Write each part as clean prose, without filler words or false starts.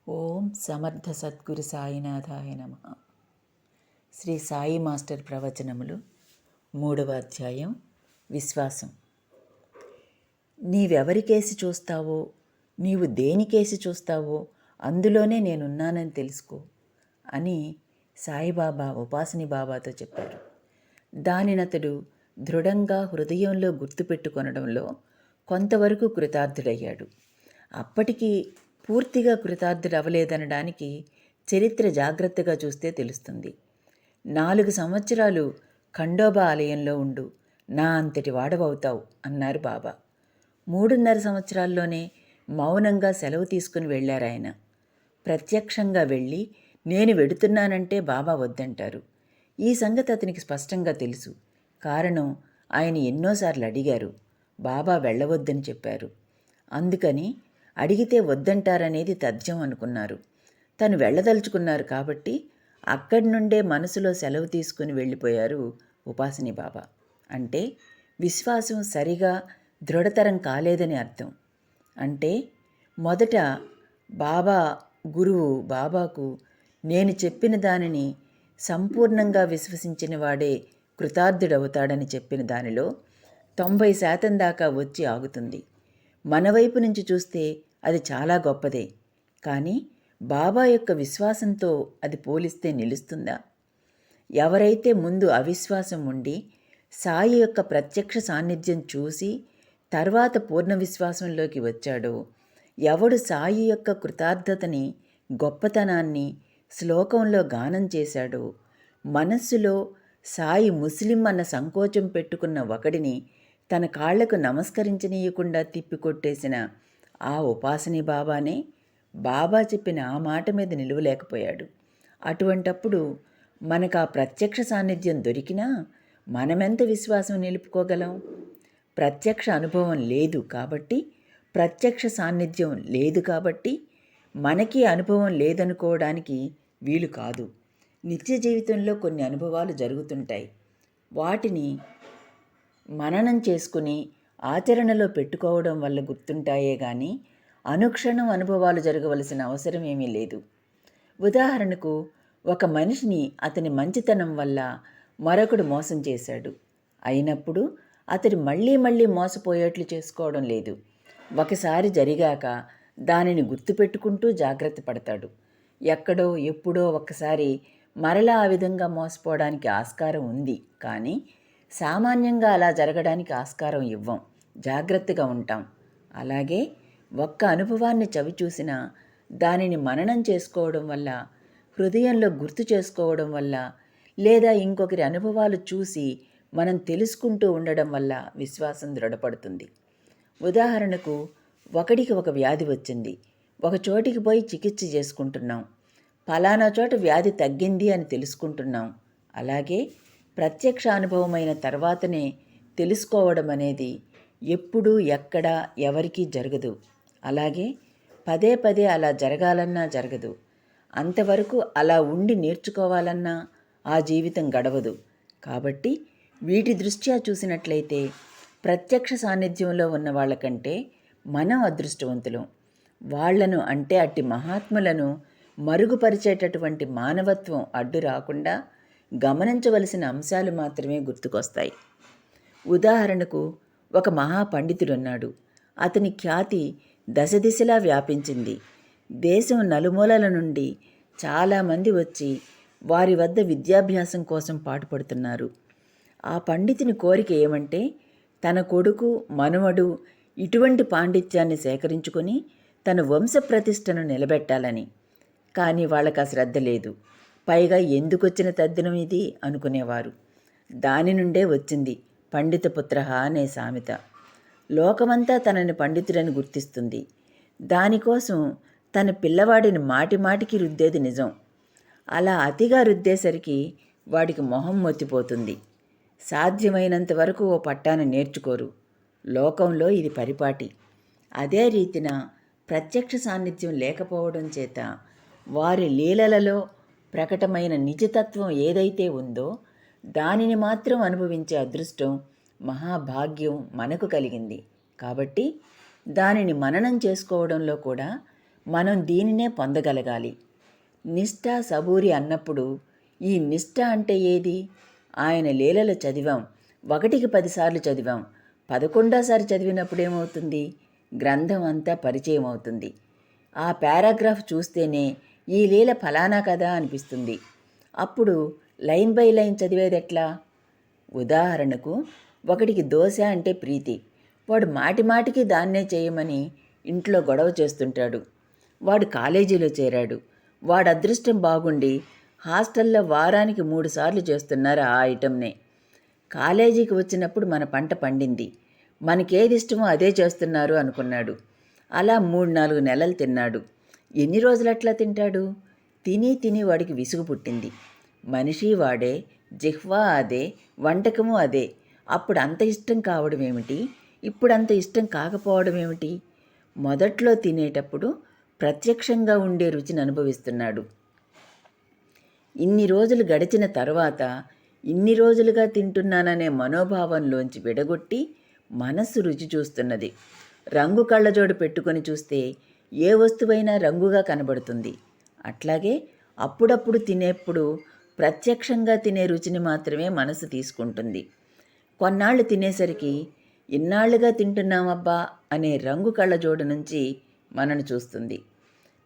ఓం సమర్థ సద్గురు సాయినాథాయ నమ. శ్రీ సాయి మాస్టర్ ప్రవచనములు 3వ అధ్యాయం విశ్వాసం. నీవెవరికేసి చూస్తావో, నీవు దేనికేసి చూస్తావో అందులోనే నేనున్నానని తెలుసుకో అని సాయిబాబా ఉపాసని బాబాతో చెప్పారు. దానినతడు దృఢంగా హృదయంలో గుర్తుపెట్టుకొనడంలో కొంతవరకు కృతార్థుడయ్యాడు. అప్పటికీ పూర్తిగా కృతార్థుడవలేదనడానికి చరిత్ర జాగ్రత్తగా చూస్తే తెలుస్తుంది. 4 సంవత్సరాలు ఖండోబా ఆలయంలో ఉండు, నా అంతటి వాడవవుతావు అన్నారు బాబా. 3.5 సంవత్సరాల్లోనే మౌనంగా సెలవు తీసుకుని వెళ్ళారాయన. ప్రత్యక్షంగా వెళ్ళి నేను వెడుతున్నానంటే బాబా వద్దంటారు. ఈ సంగతి అతనికి స్పష్టంగా తెలుసు. కారణం ఆయన ఎన్నోసార్లు అడిగారు, బాబా వెళ్ళవద్దని చెప్పారు. అందుకని అడిగితే వద్దంటారనేది తథ్యం అనుకున్నారు. తను వెళ్ళదలుచుకున్నారు కాబట్టి అక్కడి నుండే మనసులో సెలవు తీసుకుని వెళ్ళిపోయారు ఉపాసని బాబా. అంటే విశ్వాసం సరిగా దృఢతరం కాలేదని అర్థం. అంటే మొదట గురువు బాబాకు నేను చెప్పిన దానిని సంపూర్ణంగా విశ్వసించిన వాడే కృతార్థుడవుతాడని చెప్పిన దానిలో 90% దాకా వచ్చి ఆగుతుంది. మన వైపు నుంచి చూస్తే అది చాలా గొప్పదే. కానీ బాబా యొక్క విశ్వాసంతో అది పోలిస్తే నిలుస్తుందా? ఎవరైతే ముందు అవిశ్వాసం ఉండి సాయి యొక్క ప్రత్యక్ష సాన్నిధ్యం చూసి తర్వాత పూర్ణ విశ్వాసంలోకి వచ్చాడో, ఎవడు సాయి యొక్క కృతార్థతని గొప్పతనాన్ని శ్లోకంలో గానం చేశాడో, మనస్సులో సాయి ముస్లిం అన్న సంకోచం పెట్టుకున్న ఒకడిని తన కాళ్లకు నమస్కరించనీయకుండా తిప్పికొట్టేసిన ఆ ఉపాసని బాబానే బాబా చెప్పిన ఆ మాట మీద నిలువలేకపోయాడు. అటువంటప్పుడు మనకు ఆ ప్రత్యక్ష సాన్నిధ్యం దొరికినా మనమెంత విశ్వాసం నిలుపుకోగలం? ప్రత్యక్ష అనుభవం లేదు కాబట్టి, ప్రత్యక్ష సాన్నిధ్యం లేదు కాబట్టి మనకి అనుభవం లేదనుకోవడానికి వీలు కాదు. నిత్య జీవితంలో కొన్ని అనుభవాలు జరుగుతుంటాయి. వాటిని మననం చేసుకుని ఆచరణలో పెట్టుకోవడం వల్ల గుర్తుంటాయే గాని అనుక్షణం అనుభవాలు జరగవలసిన అవసరం ఏమీ లేదు. ఉదాహరణకు, ఒక మనిషిని అతని మంచితనం వల్ల మరొకడు మోసం చేశాడు. అయినప్పుడు అతడు మళ్ళీ మోసపోయేట్లు చేసుకోవడం లేదు. ఒకసారి జరిగాక దానిని గుర్తుపెట్టుకుంటూ జాగ్రత్త పడతాడు. ఎక్కడో ఎప్పుడో ఒక్కసారి మరలా ఆ విధంగా మోసపోవడానికి ఆస్కారం ఉంది. కానీ సామాన్యంగా అలా జరగడానికి ఆస్కారం ఇవ్వం, జాగ్రత్తగా ఉంటాం. అలాగే ఒక్క అనుభవాన్ని చవిచూసినా దానిని మననం చేసుకోవడం వల్ల, హృదయంలో గుర్తు చేసుకోవడం వల్ల, లేదా ఇంకొకరి అనుభవాలు చూసి మనం తెలుసుకుంటూ ఉండడం వల్ల విశ్వాసం దృఢపడుతుంది. ఉదాహరణకు, ఒకడికి ఒక వ్యాధి వచ్చింది. ఒక చోటికి పోయి చికిత్స చేసుకుంటున్నాం. ఫలానా చోట వ్యాధి తగ్గింది అని తెలుసుకుంటున్నాం. అలాగే ప్రత్యక్ష అనుభవమైన తర్వాతనే తెలుసుకోవడం అనేది ఎప్పుడు ఎక్కడ ఎవరికీ జరగదు. అలాగే పదే అలా జరగాలన్నా జరగదు. అంతవరకు అలా ఉండి నేర్చుకోవాలన్నా ఆ జీవితం గడవదు. కాబట్టి వీటి దృష్ట్యా చూసినట్లయితే ప్రత్యక్ష సాన్నిధ్యంలో ఉన్న వాళ్ళకంటే మనం అదృష్టవంతులం. వాళ్లను, అంటే అట్టి మహాత్ములను మరుగుపరిచేటటువంటి మానవత్వం అడ్డు రాకుండా గమనించవలసిన అంశాలు మాత్రమే గుర్తుకొస్తాయి. ఉదాహరణకు, ఒక మహాపండితుడున్నాడు. అతని ఖ్యాతి దశదిశలా వ్యాపించింది. దేశం నలుమూలల నుండి చాలామంది వచ్చి వారి వద్ద విద్యాభ్యాసం కోసం పాటుపడుతున్నారు. ఆ పండితుని కోరిక ఏమంటే, తన కొడుకు, మనుమడు ఇటువంటి పాండిత్యాన్ని సేకరించుకొని తన వంశ ప్రతిష్టను నిలబెట్టాలని. కానీ వాళ్ళకి ఆ శ్రద్ధ లేదు. పైగా ఎందుకొచ్చిన తద్దినం ఇది అనుకునేవారు. దాని నుండే వచ్చింది పండితపుత్ర అనే సామెత. లోకమంతా తనని పండితుడని గుర్తిస్తుంది. దానికోసం తన పిల్లవాడిని మాటిమాటికి రుద్దేది నిజం. అలా అతిగా రుద్దేసరికి వాడికి మొహం మొత్తిపోతుంది. సాధ్యమైనంత వరకు ఓ పట్టాన నేర్చుకోరు. లోకంలో ఇది పరిపాటి. అదే రీతిన ప్రత్యక్ష సాన్నిధ్యం లేకపోవడం చేత వారి లీలలలో ప్రకటమైన నిజతత్వం ఏదైతే ఉందో దానిని మాత్రం అనుభవించే అదృష్టం, మహాభాగ్యం మనకు కలిగింది. కాబట్టి దానిని మననం చేసుకోవడంలో కూడా మనం దీనినే పొందగలగాలి. నిష్ఠ సబూరి అన్నప్పుడు ఈ నిష్ఠ అంటే ఏది? ఆయన లీలలు చదివాం, 1కి 10 సార్లు చదివాం, 11సారి చదివినప్పుడు ఏమవుతుంది? గ్రంథం అంతా పరిచయం అవుతుంది. ఆ పారాగ్రాఫ్ చూస్తేనే ఈ లీల ఫలానా కదా అనిపిస్తుంది. అప్పుడు లైన్ బై లైన్ చదివేదెట్లా? ఉదాహరణకు, ఒకడికి దోశ అంటే ప్రీతి. వాడు మాటిమాటికి దాన్నే చేయమని ఇంట్లో గొడవ చేస్తుంటాడు. వాడు కాలేజీలో చేరాడు. వాడు అదృష్టం బాగుండి హాస్టల్లో వారానికి 3 సార్లు చేస్తున్నారు ఆ ఐటెంనే. కాలేజీకి వచ్చినప్పుడు మన పంట పండింది, మనకేది ఇష్టమో అదే చేస్తున్నారు అనుకున్నాడు. అలా 3-4 నెలలు తిన్నాడు. ఎన్ని రోజులు అట్లా తింటాడు? తిని తిని వాడికి విసుగు పుట్టింది. మనిషి వాడే, జిహ్వా అదే, వంటకము అదే. అప్పుడు అంత ఇష్టం కావడం ఏమిటి? ఇప్పుడు అంత ఇష్టం కాకపోవడం ఏమిటి? మొదట్లో తినేటప్పుడు ప్రత్యక్షంగా ఉండే రుచిని అనుభవిస్తున్నాడు. ఇన్ని రోజులు గడిచిన తర్వాత ఇన్ని రోజులుగా తింటున్నాననే మనోభావంలోంచి విడగొట్టి మనస్సు రుచి చూస్తున్నది. రంగు కళ్ళజోడు పెట్టుకొని చూస్తే ఏ వస్తువైనా రంగుగా కనబడుతుంది. అట్లాగే అప్పుడప్పుడు తినేప్పుడు ప్రత్యక్షంగా తినే రుచిని మాత్రమే మనసు తీసుకుంటుంది. కొన్నాళ్ళు తినేసరికి ఇన్నాళ్లుగా తింటున్నామబ్బా అనే రంగు కళ్ళజోడు నుంచి మనను చూస్తుంది.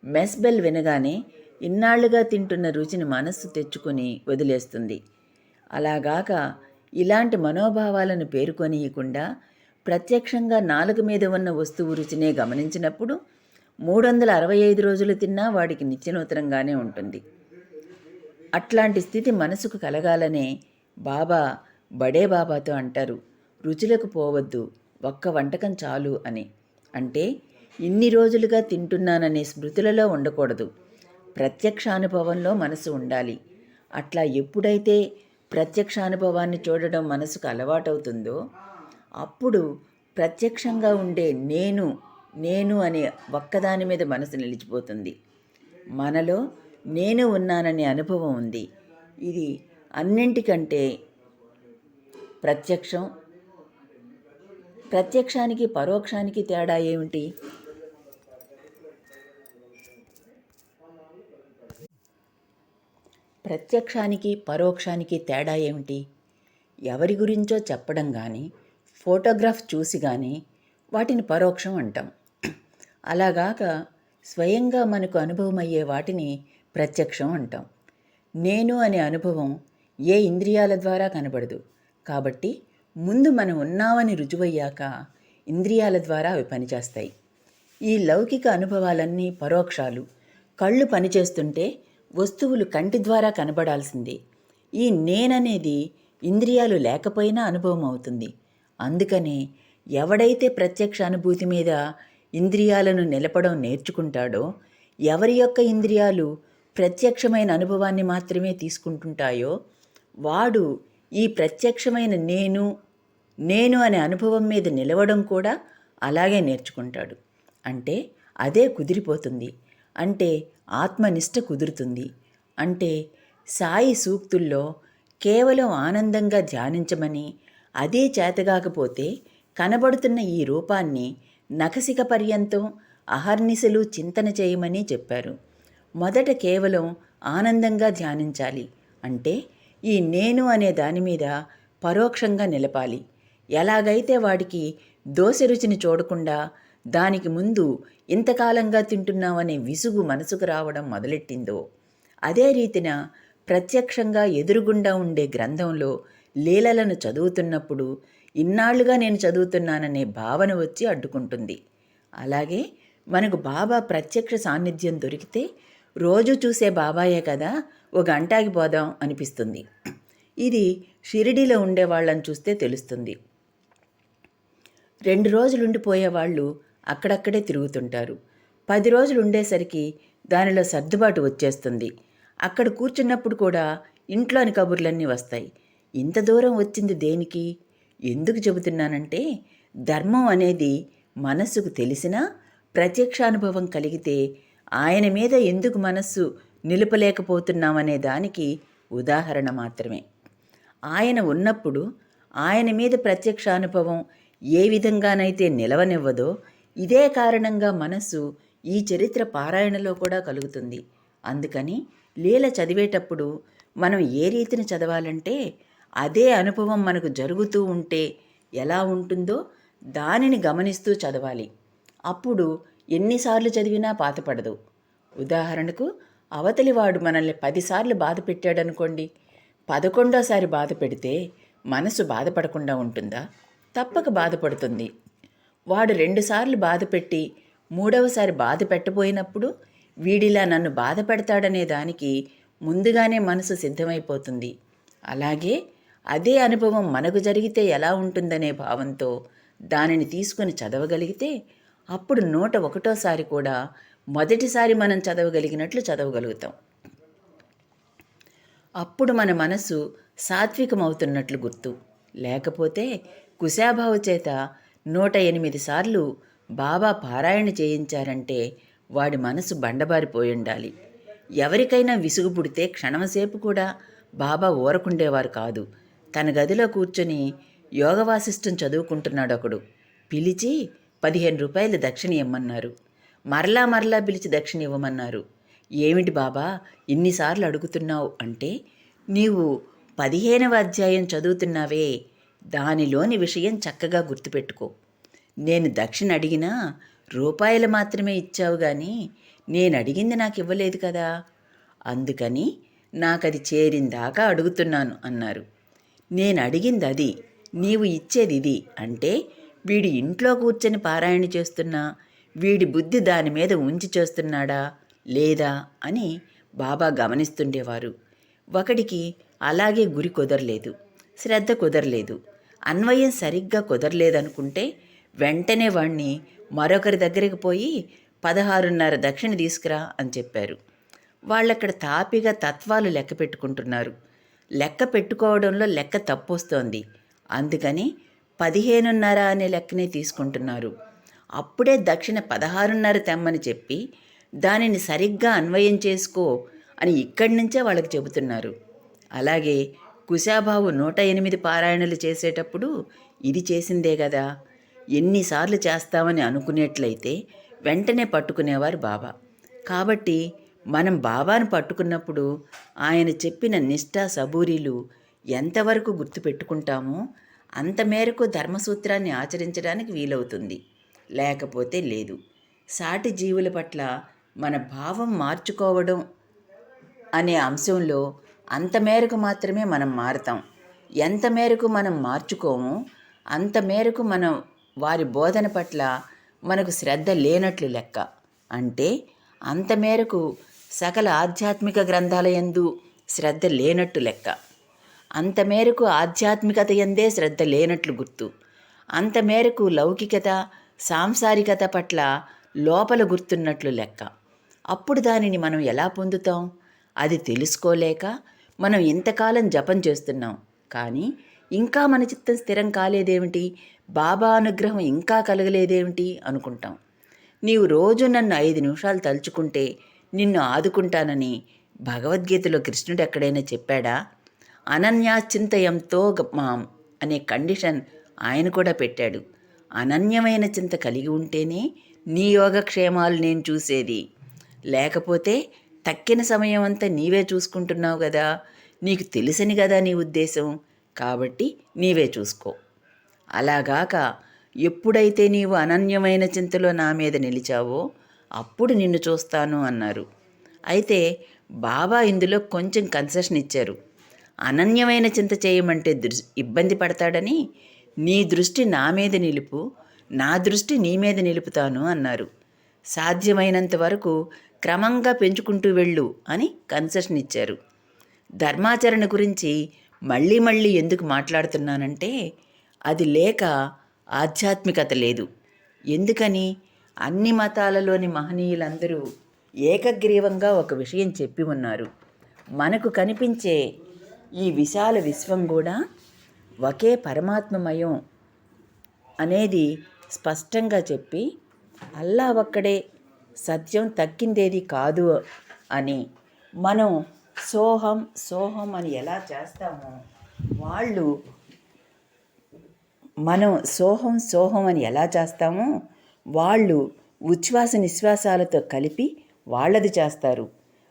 మెస్ బెల్ వినగానే ఇన్నాళ్లుగా తింటున్న రుచిని మనస్సు తెచ్చుకొని వదిలేస్తుంది. అలాగాక ఇలాంటి మనోభావాలను పేరుకొనియకుండా ప్రత్యక్షంగా నాలుక మీద ఉన్న వస్తువు రుచినే గమనించినప్పుడు 365 రోజులు తిన్నా వాడికి నిత్యనూతనంగానే ఉంటుంది. అట్లాంటి స్థితి మనసుకు కలగాలనే బాబా బడే బాబాతో అంటారు, రుచులకు పోవద్దు, ఒక్క వంటకం చాలు అని. అంటే ఇన్ని రోజులుగా తింటున్నాననే స్మృతులలో ఉండకూడదు, ప్రత్యక్షానుభవంలో మనసు ఉండాలి. అట్లా ఎప్పుడైతే ప్రత్యక్షానుభవాన్ని చూడడం మనసుకు అలవాటవుతుందో అప్పుడు ప్రత్యక్షంగా ఉండే నేను అనే ఒక్కదాని మీద మనసు నిలిచిపోతుంది. మనలో నేను ఉన్నాననే అనుభవం ఉంది. ఇది అన్నింటికంటే ప్రత్యక్షానికి పరోక్షానికి తేడా ఏమిటి? ప్రత్యక్షానికి పరోక్షానికి తేడా ఏమిటి? ఎవరి గురించో చెప్పడం కానీ, ఫోటోగ్రాఫ్ చూసి కానీ వాటిని పరోక్షం అంటాం. అలాగాక స్వయంగా మనకు అనుభవమయ్యే వాటిని ప్రత్యక్షం అంటాం. నేను అనే అనుభవం ఏ ఇంద్రియాల ద్వారా కనబడదు. కాబట్టి ముందు మనం ఉన్నామని రుజువయ్యాక ఇంద్రియాల ద్వారా అవి పనిచేస్తాయి. ఈ లౌకిక అనుభవాలన్నీ పరోక్షాలు. కళ్ళు పనిచేస్తుంటే వస్తువులు కంటి ద్వారా కనబడాల్సిందే. ఈ నేననేది ఇంద్రియాలు లేకపోయినా అనుభవం అవుతుంది. అందుకనే ఎవడైతే ప్రత్యక్ష అనుభూతి మీద ఇంద్రియాలను నిలపడం నేర్చుకుంటాడో, ఎవరి యొక్క ఇంద్రియాలు ప్రత్యక్షమైన అనుభవాన్ని మాత్రమే తీసుకుంటుంటాయో వాడు ఈ ప్రత్యక్షమైన నేను అనే అనుభవం మీద నిలవడం కూడా అలాగే నేర్చుకుంటాడు. అంటే అదే కుదిరిపోతుంది. అంటే ఆత్మనిష్ట కుదురుతుంది. అంటే సాయి సూక్తుల్లో కేవలం ఆనందంగా ధ్యానించమని, అదే చేతగాకపోతే కనబడుతున్న ఈ రూపాన్ని నఖశిఖ పర్యంతం అహర్నిశలు చింతన చేయమని చెప్పారు. మొదట కేవలం ఆనందంగా ధ్యానించాలి. అంటే ఈ నేను అనే దాని మీద పరోక్షంగా నిలపాలి. ఎలాగైతే వాడికి దోశ రుచిని చూడకుండా దానికి ముందు ఇంతకాలంగా తింటున్నామనే విసుగు మనసుకు రావడం మొదలెట్టిందో, అదే రీతిన ప్రత్యక్షంగా ఎదురుగుండా ఉండే గ్రంథంలో లీలలను చదువుతున్నప్పుడు ఇన్నాళ్లుగా నేను చదువుతున్నాననే భావన వచ్చి అడ్డుకుంటుంది. అలాగే మనకు బాబా ప్రత్యక్ష సాన్నిధ్యం దొరికితే రోజు చూసే బాబాయే కదా, ఓ గంటాకి పోదాం అనిపిస్తుంది. ఇది షిరిడీలో ఉండేవాళ్ళని చూస్తే తెలుస్తుంది. 2 రోజులు ఉండిపోయేవాళ్ళు అక్కడక్కడే తిరుగుతుంటారు. 10 రోజులు ఉండేసరికి దానిలో సర్దుబాటు వచ్చేస్తుంది. అక్కడ కూర్చున్నప్పుడు కూడా ఇంట్లోని కబుర్లన్నీ వస్తాయి. ఇంత దూరం వచ్చింది దేనికి? ఎందుకు చెబుతున్నానంటే, ధర్మం అనేది మనస్సుకు తెలిసినా ప్రత్యక్షానుభవం కలిగితే ఆయన మీద ఎందుకు మనస్సు నిలుపలేకపోతున్నామనే దానికి ఉదాహరణ మాత్రమే. ఆయన ఉన్నప్పుడు ఆయన మీద ప్రత్యక్షానుభవం ఏ విధంగానైతే నిలవనివ్వదో, ఇదే కారణంగా మనస్సు ఈ చరిత్ర పారాయణలో కూడా కలుగుతుంది. అందుకని లీల చదివేటప్పుడు మనం ఏ రీతిని చదవాలంటే అదే అనుభవం మనకు జరుగుతూ ఉంటే ఎలా ఉంటుందో దానిని గమనిస్తూ చదవాలి. అప్పుడు ఎన్నిసార్లు చదివినా పాతపడదు. ఉదాహరణకు అవతలివాడు మనల్ని 10 సార్లు బాధ పెట్టాడనుకోండి, 11వ బాధ పెడితే మనసు బాధపడకుండా ఉంటుందా? తప్పక బాధపడుతుంది. వాడు 2 సార్లు బాధ పెట్టి 3వసారి బాధ పెట్టబోయినప్పుడు వీడిలా నన్ను బాధ పెడతాడనే దానికి ముందుగానే మనసు సిద్ధమైపోతుంది. అలాగే అదే అనుభవం మనకు జరిగితే ఎలా ఉంటుందనే భావంతో దానిని తీసుకుని చదవగలిగితే అప్పుడు 101సారి కూడా మొదటిసారి మనం చదవగలిగినట్లు చదవగలుగుతాం. అప్పుడు మన మనసు సాత్వికమవుతున్నట్లు గుర్తు. లేకపోతే కుశాభావ చేత 108 సార్లు బాబా పారాయణ చేయించారంటే వాడి మనసు బండబారిపోయి ఉండాలి. ఎవరికైనా విసుగు పుడితే క్షణంసేపు కూడా బాబా ఊరకుండేవారు కాదు. తన గదిలో కూర్చొని యోగ వాసిష్టం చదువుకుంటున్నాడు ఒకడు. పిలిచి 15 రూపాయలు దక్షిణ ఇవ్వమన్నారు. మరలా పిలిచి దక్షిణ ఇవ్వమన్నారు. ఏమిటి బాబా ఇన్నిసార్లు అడుగుతున్నావు అంటే, నీవు 15వ అధ్యాయం చదువుతున్నావే, దానిలోని విషయం చక్కగా గుర్తుపెట్టుకో. నేను దక్షిణ అడిగినా రూపాయలు మాత్రమే ఇచ్చావు కానీ నేను అడిగింది నాకు ఇవ్వలేదు కదా, అందుకని నాకది చేరిందాకా అడుగుతున్నాను అన్నారు. నేను అడిగింది అది, నీవు ఇచ్చేది ఇది అంటే వీడి ఇంట్లో కూర్చొని పారాయణ చేస్తున్నా వీడి బుద్ధి దాని మీద ఉంచి చేస్తున్నాడా లేదా అని బాబా గమనిస్తుండేవారు. ఒకడికి అలాగే గురి కుదరలేదు, శ్రద్ధ కుదరలేదు, అన్వయం సరిగ్గా కుదరలేదనుకుంటే వెంటనే వాణ్ణి మరొకరి దగ్గరికి పోయి 16.5 దక్షిణ తీసుకురా అని చెప్పారు. వాళ్ళక్కడ తాపిగా తత్వాలు లెక్క పెట్టుకుంటున్నారు. లెక్క పెట్టుకోవడంలో లెక్క తప్పొస్తోంది. అందుకని 15.5 అనే లెక్కనే తీసుకుంటున్నారు. అప్పుడే దక్షిణ 16.5 తెమ్మని చెప్పి దానిని సరిగ్గా అన్వయం చేసుకో అని ఇక్కడి నుంచే వాళ్ళకి చెబుతున్నారు. అలాగే కుశాబాబు 108 పారాయణలు చేసేటప్పుడు ఇది చేసిందే కదా. ఎన్నిసార్లు చేస్తామని అనుకునేట్లయితే వెంటనే పట్టుకునేవారు బాబా. కాబట్టి మనం బాబాను పట్టుకున్నప్పుడు ఆయన చెప్పిన నిష్ఠా సబూరీలు ఎంతవరకు గుర్తుపెట్టుకుంటామో అంత మేరకు ధర్మసూత్రాన్ని ఆచరించడానికి వీలవుతుంది, లేకపోతే లేదు. సాటి జీవుల పట్ల మన భావం మార్చుకోవడం అనే అంశంలో అంత మేరకు మాత్రమే మనం మారతాం. ఎంత మేరకు మనం మార్చుకోమో అంత మేరకు మనం వారి బోధన పట్ల మనకు శ్రద్ధ లేనట్లు లెక్క. అంటే అంత మేరకు సకల ఆధ్యాత్మిక గ్రంథాల యందు శ్రద్ధ లేనట్టు లెక్క. అంత మేరకు ఆధ్యాత్మికత యందే శ్రద్ధ లేనట్లు గుర్తు. అంత మేరకు లౌకికత సాంసారికత పట్ల లోపల గుర్తున్నట్లు లెక్క. అప్పుడు దానిని మనం ఎలా పొందుతాం? అది తెలుసుకోలేక మనం ఇంతకాలం జపం చేస్తున్నాం, కానీ ఇంకా మన చిత్తం స్థిరం కాలేదేమిటి, బాబా అనుగ్రహం ఇంకా కలగలేదేమిటి అనుకుంటాం. నీవు రోజు నన్ను 5 నిమిషాలు తలుచుకుంటే నిన్ను ఆదుకుంటానని భగవద్గీతలో కృష్ణుడు ఎక్కడైనా చెప్పాడా? అనన్యాశ్చింతయంతో మాం అనే కండిషన్ ఆయన కూడా పెట్టాడు. అనన్యమైన చింత కలిగి ఉంటేనే నీ యోగక్షేమాలు నేను చూసేది, లేకపోతే తక్కిన సమయం అంతా నీవే చూసుకుంటున్నావు కదా, నీకు తెలిసని కదా నీ ఉద్దేశం, కాబట్టి నీవే చూసుకో. అలాగాక ఎప్పుడైతే నీవు అనన్యమైన చింతలో నా మీద నిలిచావో అప్పుడు నిన్ను చూస్తాను అన్నారు. అయితే బాబా ఇందులో కొంచెం కన్సెషన్ ఇచ్చారు. అనన్యమైన చింత చేయమంటే ఇబ్బంది పడతాడని నీ దృష్టి నా మీద నిలుపు, నా దృష్టి నీ మీద నిలుపుతాను అన్నారు. సాధ్యమైనంత వరకు క్రమంగా పెంచుకుంటూ వెళ్ళు అని కన్సెషన్ ఇచ్చారు. ధర్మాచరణ గురించి మళ్ళీ ఎందుకు మాట్లాడుతున్నానంటే అది లేక ఆధ్యాత్మికత లేదు. ఎందుకని? అన్ని మతాలలోని మహనీయులందరూ ఏకగ్రీవంగా ఒక విషయం చెప్పి ఉన్నారు. మనకు కనిపించే ఈ విశాల విశ్వం కూడా ఒకే పరమాత్మమయం అనేది స్పష్టంగా చెప్పి అల్లా ఒక్కడే సత్యం, తక్కిందేది కాదు అని మనం సోహం అని ఎలా చేస్తామో మనం సోహం అని ఎలా చేస్తామో వాళ్ళు ఉచ్ఛ్వాస నిశ్వాసాలతో కలిపి వాళ్ళది చేస్తారు.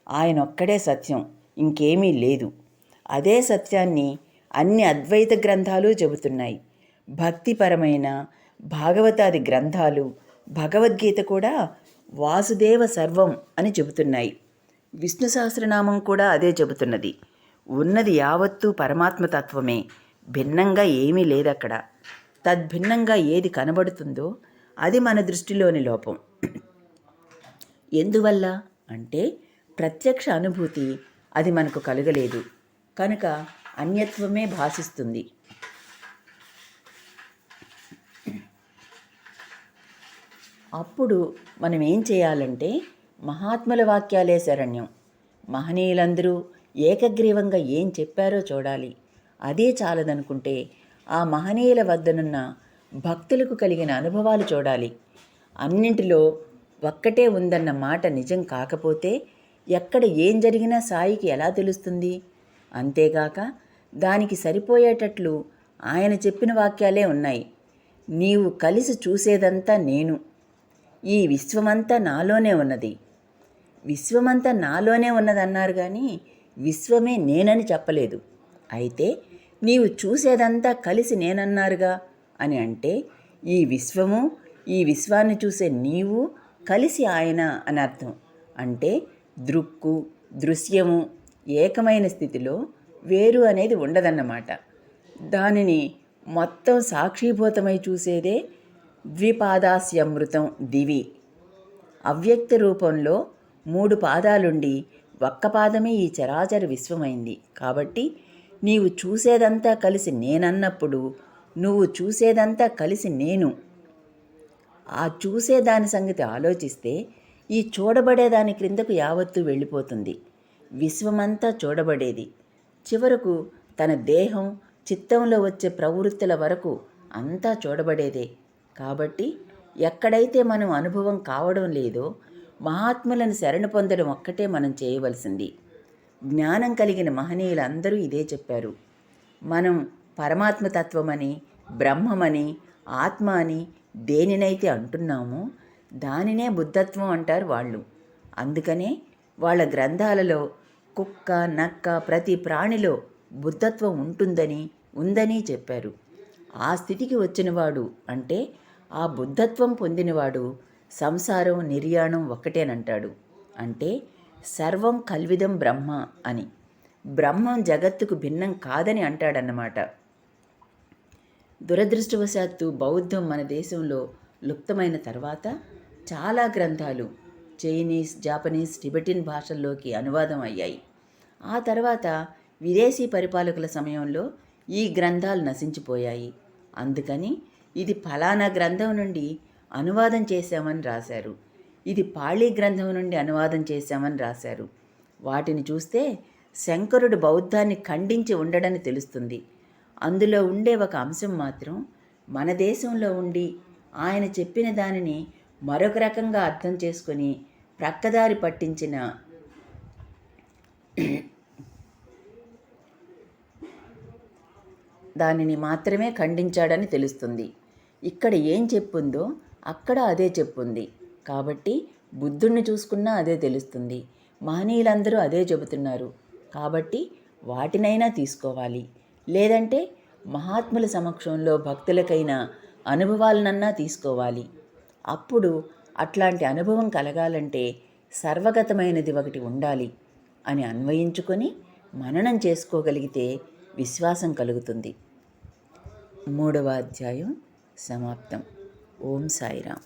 ఆయనొక్కడే సత్యం, ఇంకేమీ లేదు. అదే సత్యాన్ని అన్ని అద్వైత గ్రంథాలు చెబుతున్నాయి. భక్తిపరమైన భాగవతాది గ్రంథాలు, భగవద్గీత కూడా వాసుదేవ సర్వం అని చెబుతున్నాయి. విష్ణు సహస్రనామం కూడా అదే చెబుతున్నది. ఉన్నది యావత్తూ పరమాత్మతత్వమే, భిన్నంగా ఏమీ లేదక్కడ. తద్భిన్నంగా ఏది కనబడుతుందో అది మన దృష్టిలోని లోపం. ఎందువల్ల అంటే ప్రత్యక్ష అనుభూతి అది మనకు కలగలేదు కనుక అన్యత్వమే భాసిస్తుంది. అప్పుడు మనం ఏం చేయాలంటే మహాత్ముల వాక్యాలే శరణ్యం. మహనీయులందరూ ఏకగ్రీవంగా ఏం చెప్పారో చూడాలి. అదే చాలదనుకుంటే ఆ మహనీయుల వద్దనున్న భక్తులకు కలిగిన అనుభవాలు చూడాలి. అన్నింటిలో ఒక్కటే ఉందన్న మాట నిజం కాకపోతే ఎక్కడ ఏం జరిగినా సాయికి ఎలా తెలుస్తుంది? అంతేగాక దానికి సరిపోయేటట్లు ఆయన చెప్పిన వాక్యాలే ఉన్నాయి. నీవు కలిసి చూసేదంతా నేను, ఈ విశ్వమంతా నాలోనే ఉన్నది. విశ్వమంతా నాలోనే ఉన్నదన్నారు కానీ విశ్వమే నేనని చెప్పలేదు. అయితే నీవు చూసేదంతా కలిసి నేనన్నారుగా అని అంటే ఈ విశ్వము, ఈ విశ్వాన్ని చూసే నీవు కలిసి ఆయన అని అర్థం. అంటే దృక్కు దృశ్యము ఏకమైన స్థితిలో వేరు అనేది ఉండదన్నమాట. దానిని మొత్తం సాక్షీభూతమై చూసేదే ద్విపాదాస్యమృతం దివి. అవ్యక్త రూపంలో 3 పాదాలుండి ఒక్క పాదమే ఈ చరాచర విశ్వమైంది. కాబట్టి నీవు చూసేదంతా కలిసి నేనన్నప్పుడు నువ్వు చూసేదంతా కలిసి నేను. ఆ చూసేదాని సంగతి ఆలోచిస్తే ఈ చూడబడేదాని క్రిందకు యావత్తు వెళ్ళిపోతుంది. విశ్వమంతా చూడబడేది. చివరకు తన దేహం చిత్తంలో వచ్చే ప్రవృత్తుల వరకు అంతా చూడబడేదే. కాబట్టి ఎక్కడైతే మనం అనుభవం కావడం లేదో మహాత్ములను శరణు పొందడం ఒక్కటే మనం చేయవలసింది. జ్ఞానం కలిగిన మహనీయులందరూ ఇదే చెప్పారు. మనం పరమాత్మతత్వమని, బ్రహ్మమని, ఆత్మ అని దేనినైతే అంటున్నామో దానినే బుద్ధత్వం అంటారు వాళ్ళు. అందుకనే వాళ్ళ గ్రంథాలలో కుక్క, నక్క, ప్రతి ప్రాణిలో బుద్ధత్వం ఉందని చెప్పారు. ఆ స్థితికి వచ్చినవాడు అంటే ఆ బుద్ధత్వం పొందినవాడు సంసారం నిర్యాణం ఒక్కటేనంటాడు. అంటే సర్వం కల్విదం బ్రహ్మ అని. బ్రహ్మం జగత్తుకు భిన్నం కాదని అంటాడన్నమాట. దురదృష్టవశాత్తు బౌద్ధం మన దేశంలో లుప్తమైన తర్వాత చాలా గ్రంథాలు చైనీస్, జాపనీస్, టిబెటిన్ భాషల్లోకి అనువాదం అయ్యాయి. ఆ తర్వాత విదేశీ పరిపాలకుల సమయంలో ఈ గ్రంథాలు నశించిపోయాయి. అందుకని ఇది ఫలానా గ్రంథం నుండి అనువాదం చేశామని రాశారు, ఇది పాళీ గ్రంథం నుండి అనువాదం చేశామని రాశారు. వాటిని చూస్తే శంకరుడు బౌద్ధాన్ని ఖండించి ఉండడని తెలుస్తుంది. అందులో ఉండే ఒక అంశం మాత్రం మన దేశంలో ఉండి ఆయన చెప్పిన దానిని మరొక రకంగా అర్థం చేసుకొని ప్రక్కదారి పట్టించిన దానిని మాత్రమే ఖండించాడని తెలుస్తుంది. ఇక్కడ ఏం చెప్పుందో అక్కడ అదే చెప్పుంది. కాబట్టి బుద్ధుణ్ణి చూసుకున్నా అదే తెలుస్తుంది. మహనీయులందరూ అదే చెబుతున్నారు. కాబట్టి వాటినైనా తీసుకోవాలి. లేదంటే మహాత్ముల సమక్షంలో భక్తులకైనా అనుభవాలనన్నా తీసుకోవాలి. అప్పుడు అట్లాంటి అనుభవం కలగాలంటే సర్వగతమైనది ఒకటి ఉండాలి అని అన్వయించుకొని మననం చేసుకోగలిగితే విశ్వాసం కలుగుతుంది. 3వ అధ్యాయం సమాప్తం. ఓం సాయిరాం.